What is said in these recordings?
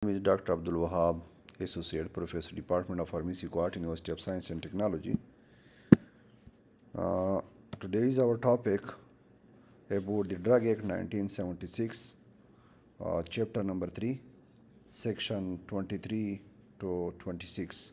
name is Dr. Abdul Wahab, Associate Professor, Department of Pharmacy, Quart, University of Science and Technology. Uh, Today is our topic about the Drug Act 1976, Chapter number 3, Section 23 to 26.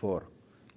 4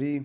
3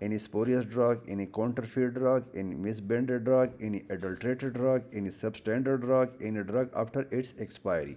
any spurious drug, any counterfeit drug, any misbranded drug, any adulterated drug, any substandard drug, any drug after its expiry.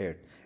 8,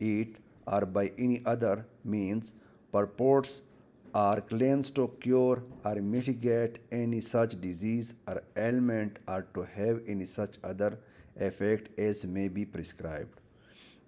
it or by any other means purports or claims to cure or mitigate any such disease or ailment or to have any such other effect as may be prescribed,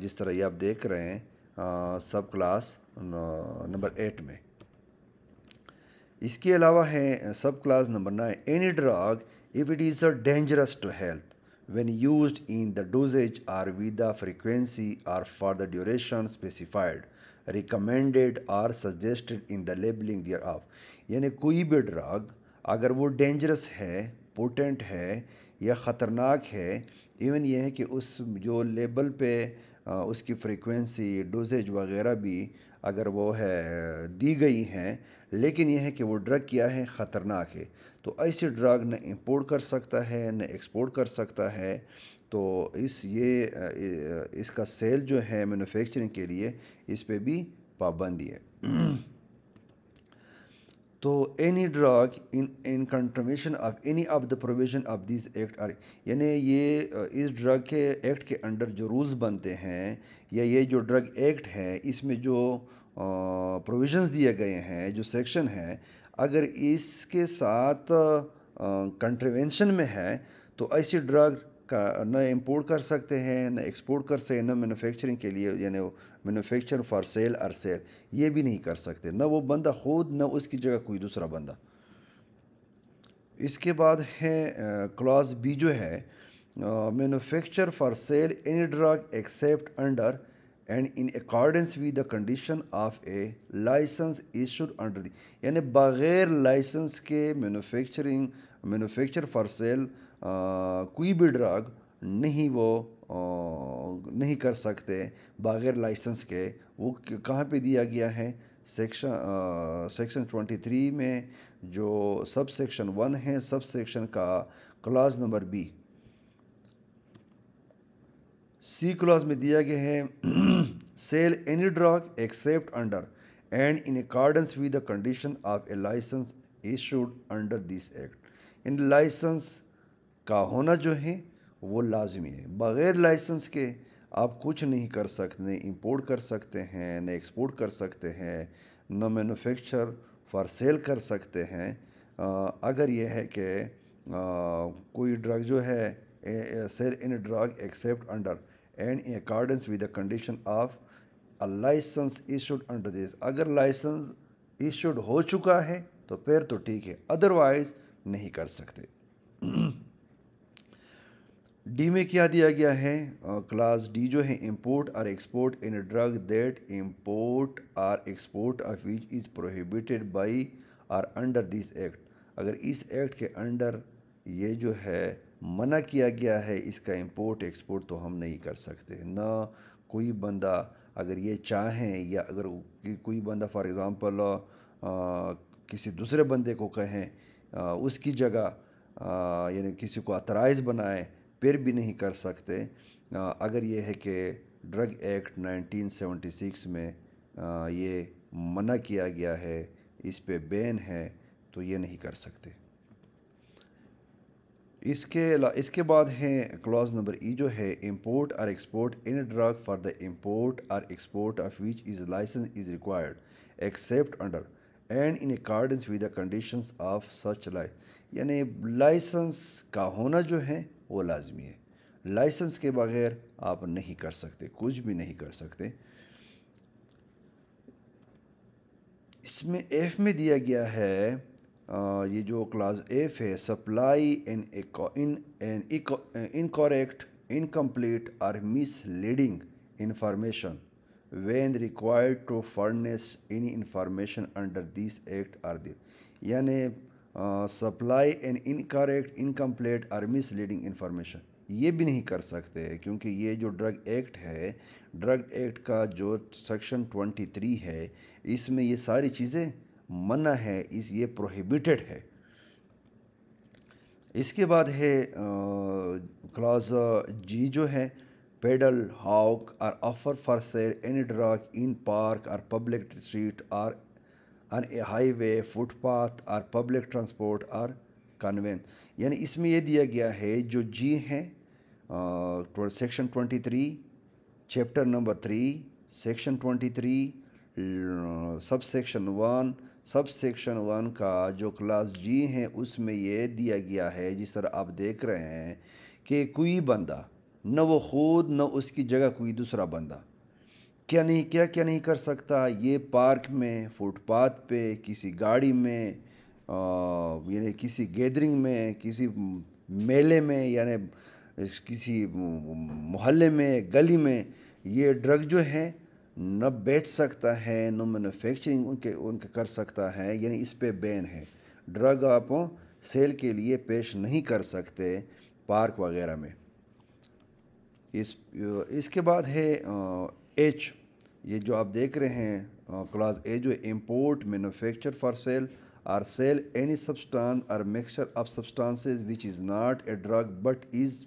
جس طرح یہ آپ دیکھ رہے ہیں سب class number 8 میں. اس کے علاوہ ہے سب class number 9. Any drug if it is dangerous to health when used in the dosage or with the frequency or for the duration specified, recommended or suggested in the labeling thereof. یعنی کوئی بھی drug اگر وہ dangerous ہے، potent ہے یا خطرناک ہے، ایون یہ ہے کہ اس جو لیبل پہ اس کی فریکوینسی، ڈوزیج وغیرہ بھی اگر وہ ہے دی گئی ہیں، لیکن یہ ہے کہ وہ ڈرگ کیا ہے، خطرناک ہے، تو ایسی ڈرگ نہ امپورٹ کر سکتا ہے نہ ایکسپورٹ کر سکتا ہے. تو اس کا سیل جو ہے مینوفیکچرنگ کے لیے اس پہ بھی پابندی ہے. تو any drug in contravention of any of the provision of these act or, یعنی یہ اس ڈرگ کے ایکٹ کے انڈر جو رولز بنتے ہیں یا یہ جو ڈرگ ایکٹ ہے اس میں جو پروویژنز دیے گئے ہیں، جو سیکشن ہے، اگر اس کے ساتھ کنٹروینشن میں ہے تو ایسی ڈرگ کا نہ امپورٹ کر سکتے ہیں نہ ایکسپورٹ کر سکتے، نہ مینوفیکچرنگ کے لیے یعنی مینوفیکچر فار سیل اور سیل یہ بھی نہیں کر سکتے، نہ وہ بندہ خود نہ اس کی جگہ کوئی دوسرا بندہ. اس کے بعد ہے کلاس بی جو ہے manufacture for sale any drug except under and in accordance with the condition of a licence issued under the, یعنی بغیر لائسنس کے مینوفیکچر فار سیل کوئی بھی ڈرگ نہیں کر سکتے بغیر لائسنس کے. وہ کہاں پہ دیا گیا ہے؟ سیکشن 23 میں جو سب سیکشن 1 ہے، سب سیکشن کا class number B, C class میں دیا گیا ہے sale any drug except under and in accordance with the condition of a licence issued under this act. ان لائسنس کا ہونا جو ہے وہ لازمی ہے، بغیر لائسنس کے آپ کچھ نہیں کر سکتے، نہ امپورٹ کر سکتے ہیں نہ ایکسپورٹ کر سکتے ہیں نہ مینوفیکچر فار سیل کر سکتے ہیں. اگر یہ ہے کہ کوئی ڈرگ جو ہے sale in drug except under and in accordance with the condition of a licence issued under this, اگر لائسنس ایشوڈ ہو چکا ہے تو پھر تو ٹھیک ہے، ادروائز نہیں کر سکتے. ڈی میں کیا دیا گیا ہے؟ کلاس ڈی جو ہے import or export in drug that import or export of which is prohibited by or under this act. اگر اس ایکٹ کے انڈر یہ جو ہے منع کیا گیا ہے اس کا امپورٹ ایکسپورٹ تو ہم نہیں کر سکتے. نہ کوئی بندہ اگر یہ چاہیں یا اگر کوئی بندہ فار ایگزامپل کسی دوسرے بندے کو کہیں اس کی جگہ یعنی کسی کو اترائز بنائے پھر بھی نہیں کر سکتے. اگر یہ ہے کہ ڈرگ ایکٹ 1976 میں یہ منع کیا گیا ہے، اس پہ بین ہے، تو یہ نہیں کر سکتے. اس کے بعد ہے کلاس نمبر ای جو ہے import or export in drug for the import or export of which is licence is required except under and in accordance with the conditions of such یعنی لائسنس کا ہونا جو ہے وہ لازمی ہے، لائسنس کے بغیر آپ نہیں کر سکتے، کچھ بھی نہیں کر سکتے. اس میں ایف میں دیا گیا ہے یہ جو کلاس ایف ہے supply incorrect incomplete or misleading information when required to furnish any information under this act or the, یعنی supply N incorrect incomplete or misleading information یہ بھی نہیں کر سکتے، کیونکہ یہ جو ڈرگ ایکٹ ہے، ڈرگ ایکٹ کا جو سیکشن 23 ہے اس میں یہ ساری چیزیں منع ہے، یہ پروہیبیٹڈ ہے. اس کے بعد ہے کلاس جی جو ہے peddle hawk or offer for sale any drug in park or public street or on a highway, footpath or public transport or conveyance. یعنی اس میں یہ دیا گیا ہے جو جی ہیں سیکشن 23 چیپٹر نمبر 3 سیکشن 23 سب سیکشن 1 کا جو کلاس جی ہیں اس میں یہ دیا گیا ہے جس طرح آپ دیکھ رہے ہیں کہ کوئی بندہ نہ وہ خود نہ اس کی جگہ کوئی دوسرا بندہ کیا نہیں کر سکتا. یہ پارک میں، فٹ پاتھ پہ، کسی گاڑی میں، یعنی کسی گیدرنگ میں، کسی میلے میں، یعنی کسی محلے میں، گلی میں یہ ڈرگ جو ہے نہ بیچ سکتا ہے، نہ مینوفیکچرنگ ان کے کر سکتا ہے. یعنی اس پہ بین ہے. ڈرگ آپ سیل کے لیے پیش نہیں کر سکتے پارک وغیرہ میں. اس کے بعد ہے ایچ. یہ جو آپ دیکھ رہے ہیں کلاس اے جو امپورٹ، مینوفیکچر فار سیل اور cell any substance or mixture of substances which is not a drug but is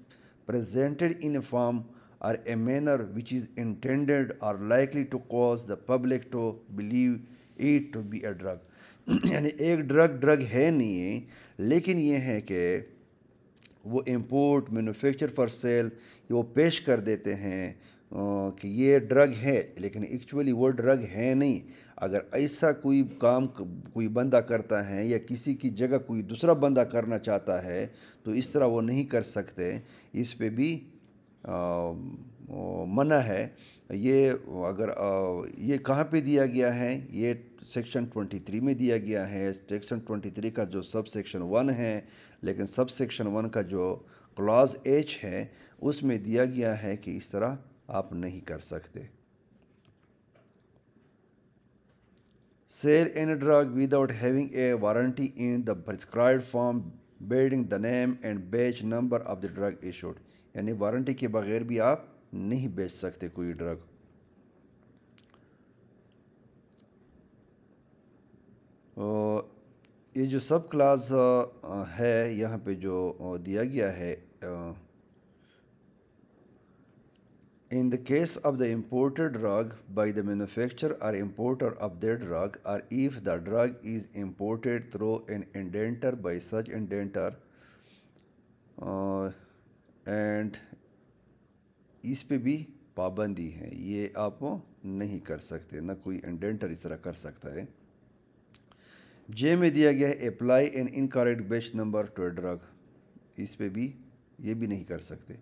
presented in a form or a manner which is intended or likely to cause the public to believe it to be a drug. یعنی ایک drug ہے نہیں، لیکن یہ ہے کہ وہ import, manufacture for cell وہ پیش کر دیتے ہیں کہ یہ ڈرگ ہے، لیکن ایکچولی وہ ڈرگ ہے نہیں. اگر ایسا کوئی کام کوئی بندہ کرتا ہے یا کسی کی جگہ کوئی دوسرا بندہ کرنا چاہتا ہے تو اس طرح وہ نہیں کر سکتے. اس پہ بھی منع ہے. یہ اگر یہ کہاں پہ دیا گیا ہے؟ یہ سیکشن 23 میں دیا گیا ہے. سیکشن 23 کا جو سب سیکشن 1 ہے، لیکن سب سیکشن 1 کا جو کلاز ایچ ہے اس میں دیا گیا ہے کہ اس طرح آپ نہیں کر سکتے. Sell any drug without having a warranty in the prescribed form bearing the name and batch number of the drug issued. یعنی وارنٹی کے بغیر بھی آپ نہیں بیچ سکتے کوئی ڈرگ. یہ جو سب کلاس ہے یہاں پہ جو دیا گیا ہے، in the case of the imported drug by the manufacturer or importer of that drug, or if the drug is imported through an indenter by such indenter, and اس پہ بھی پابندی ہے. یہ آپ نہیں کر سکتے، نہ کوئی انڈینٹر اس طرح کر سکتا ہے. جے میں دیا گیا ہے apply an incorrect batch number to a drug. اس پہ بھی یہ بھی نہیں کر سکتے.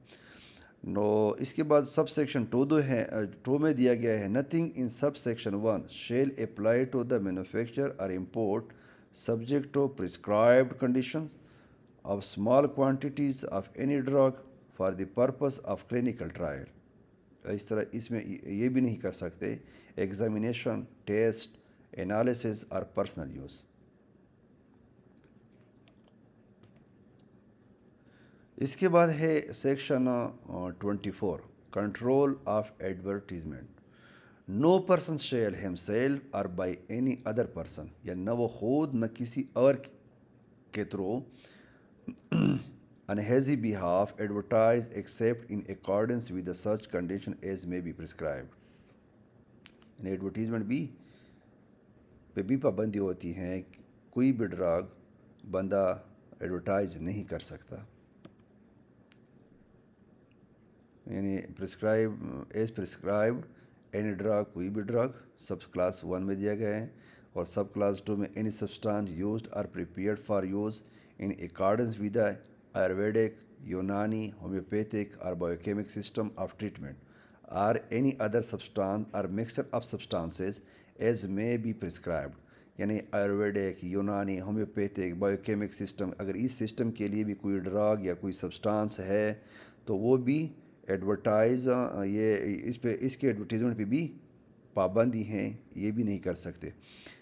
اس کے بعد سب سیکشن 2 میں دیا گیا ہے nothing in sub section 1 shall apply to the manufacture or import subject to prescribed conditions of small quantities of any drug for the purpose of clinical trial. اس طرح اس میں یہ بھی نہیں کر سکتے examination, test, analysis or personal use. اس کے بعد ہے section 24 control of advertisement. No person shall himself or by any other person, یا نہ وہ خود نہ کسی اور کے through on his behalf advertise except in accordance with the such condition as may be prescribed. یعنی ایڈورٹیزمنٹ پہ بھی پابندی ہوتی ہے. کوئی بھی ڈرگ بندہ ایڈورٹائز نہیں کر سکتا. یعنی پرسکرائبڈ اینی ڈرگ، کوئی بھی ڈرگ سب کلاس 1 میں دیا گیا ہے. اور سب کلاس 2 میں any substance used or prepared for use in accordance with the Ayurvedic, Unani, homeopathic or biochemic system of treatment or any other substance or mixture of substances as may be prescribed. یعنی Ayurvedic, Unani, homeopathic, بایوکیمک system, اگر اس system کے لیے بھی کوئی drug یا کوئی substance ہے تو وہ بھی ایڈورٹائز، اس کے ایڈورٹیزمنٹ پہ بھی پابندی ہیں، یہ بھی نہیں کر سکتے.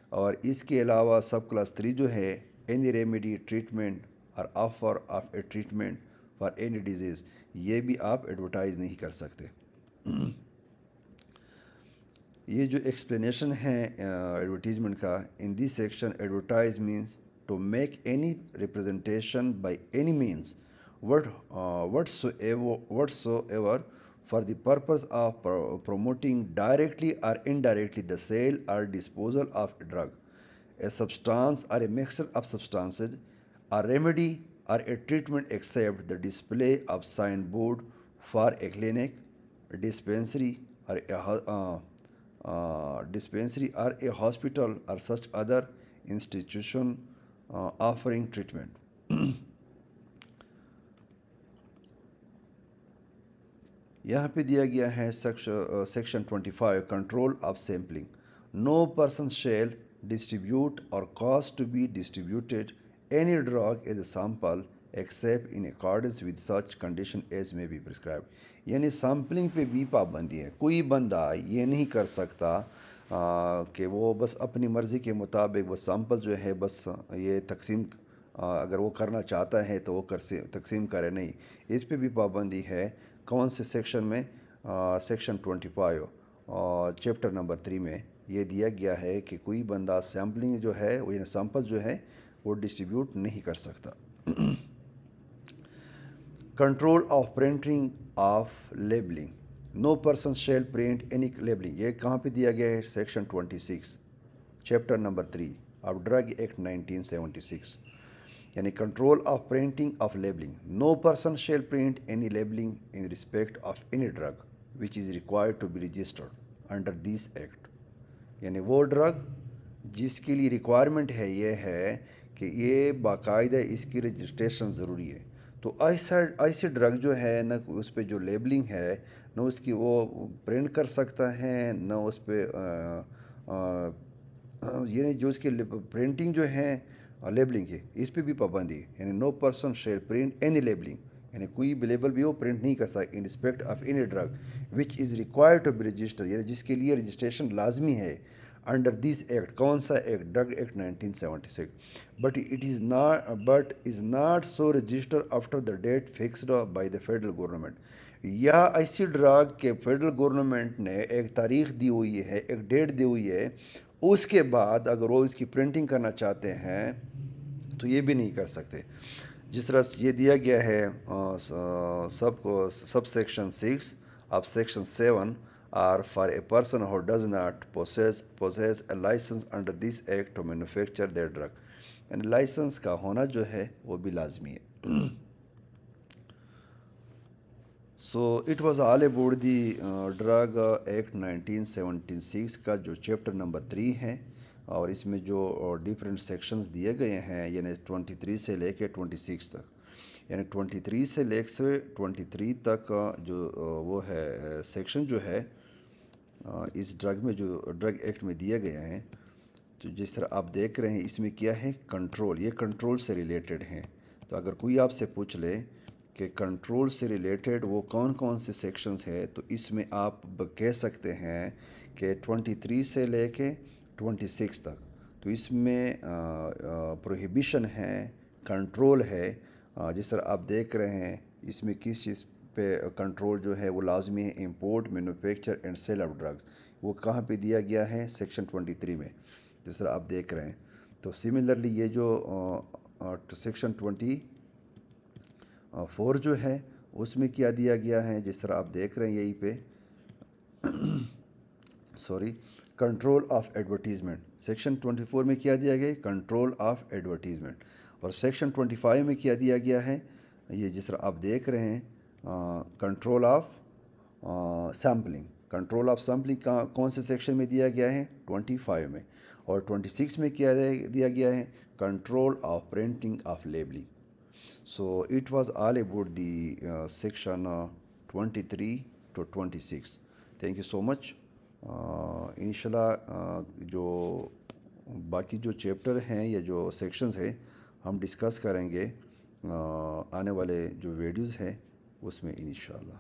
اور اس کے علاوہ سب کلاس 3 جو ہے اینی ریمیڈی، ٹریٹمنٹ اور offer of a treatment for any disease, یہ بھی آپ ایڈورٹائز نہیں کر سکتے. یہ جو ایکسپلینیشن ہے ایڈورٹیزمنٹ کا، in this section advertise means to make any representation by any means whatsoever for the purpose of promoting directly or indirectly the sale or disposal of a drug, a substance or a mixture of substances, a remedy or a treatment except the display of signboard for a clinic, a dispensary or a hospital or such other institution offering treatment. یہاں پہ دیا گیا ہے section 25 control of sampling. No person shall distribute or cause to be distributed any drug as a sample except in accordance with such condition as may be prescribed. یعنی sampling پہ بھی پابندی ہے. کوئی بندہ یہ نہیں کر سکتا کہ وہ بس اپنی مرضی کے مطابق وہ سیمپل جو ہے بس یہ تقسیم اگر وہ کرنا چاہتا ہے تو وہ تقسیم کرے. نہیں، اس پہ بھی پابندی ہے. کون سے سیکشن میں؟ سیکشن 25 چیپٹر نمبر 3 میں یہ دیا گیا ہے کہ کوئی بندہ سیمپلنگ جو ہے وہ سیمپل جو ہے وہ ڈسٹریبیوٹ نہیں کر سکتا. Control of printing of labelling. No person shall print any labelling. یہ کہاں پہ دیا گیا ہے؟ Section 26 chapter number 3 of drug act 1976. یعنی control of printing of labelling. No person shall print any labelling in respect of any drug which is required to be registered under this act. یعنی وہ drug جس کے لیے requirement ہے یہ ہے کہ یہ باقاعدہ اس کی رجسٹریشن ضروری ہے. تو ایسی ڈرگ جو ہے نہ اس پہ جو لیبلنگ ہے نہ اس کی وہ پرنٹ کر سکتا ہے نہ اس پہ یعنی جو اس کی پرنٹنگ جو ہے لیبلنگ کی اس پہ بھی پابندی ہے. یعنی no person shall print any labelling. یعنی کوئی بھی لیبل بھی وہ پرنٹ نہیں کر سکتا in respect of any drug which is required to be register. یعنی جس کے لیے رجسٹریشن لازمی ہے انڈر دیس ایکٹ. کون سا act? Drug act 1976. But is not so register after the date fixed by the federal government. یا ایسی ڈرگ کے فیڈرل گورنمنٹ نے ایک تاریخ دی ہوئی ہے، ایک ڈیٹ دی ہوئی ہے، اس کے بعد اگر وہ اس کی پرنٹنگ کرنا چاہتے ہیں تو یہ بھی نہیں کر سکتے. جس طرح یہ دیا گیا ہے sub section 6 of section 7 or for a person who does not possess a licence under this act to manufacture their drug. یعنی لائسنس کا ہونا جو ہے وہ بھی لازمی ہے. So it was all about the drug act 1976 کا جو چیپٹر نمبر 3 ہے، اور اس میں جو ڈیفرنٹ سیکشنز دیے گئے ہیں یعنی 23 سے لے کے 26 تک. یعنی 23 سے لے کے 23 تک جو وہ ہے سیکشن جو ہے اس ڈرگ میں جو ڈرگ ایکٹ میں دیے گئے ہیں. تو جس طرح آپ دیکھ رہے ہیں اس میں کیا ہے؟ کنٹرول. یہ کنٹرول سے ریلیٹڈ ہیں. تو اگر کوئی آپ سے پوچھ لے کہ کنٹرول سے ریلیٹڈ وہ کون کون سے سیکشنز ہیں تو اس میں آپ کہہ سکتے ہیں کہ 23 سے لے کے 26 تک. تو اس میں پروہیبیشن ہے، کنٹرول ہے. جس طرح آپ دیکھ رہے ہیں اس میں کس چیز پہ کنٹرول جو ہے وہ لازمی ہے؟ Import, manufacture and sale of drugs. وہ کہاں پہ دیا گیا ہے؟ سیکشن 23 میں، جس طرح آپ دیکھ رہے ہیں. تو سملرلی یہ جو سیکشن 24 جو ہے اس میں کیا دیا گیا ہے؟ جس طرح آپ دیکھ رہے ہیں یہیں پہ کنٹرول آف ایڈورٹیزمنٹ. سیکشن 24 میں کیا دیا گیا؟ Control of advertisement. اور سیکشن 25 میں کیا دیا گیا ہے؟ یہ جس طرح آپ دیکھ رہے ہیں control of sampling. Control of sampling کون سے سیکشن میں دیا گیا ہے؟ 25 میں. اور 26 میں کیا دیا گیا ہے؟ Control of printing of labelling. So it was all about the section 23 to 26. Thank you so much. انشاءاللہ جو باقی جو چیپٹر ہیں یا جو سیکشنز ہیں ہم ڈسکس کریں گے آنے والے جو ویڈیوز ہیں اس میں انشاءاللہ.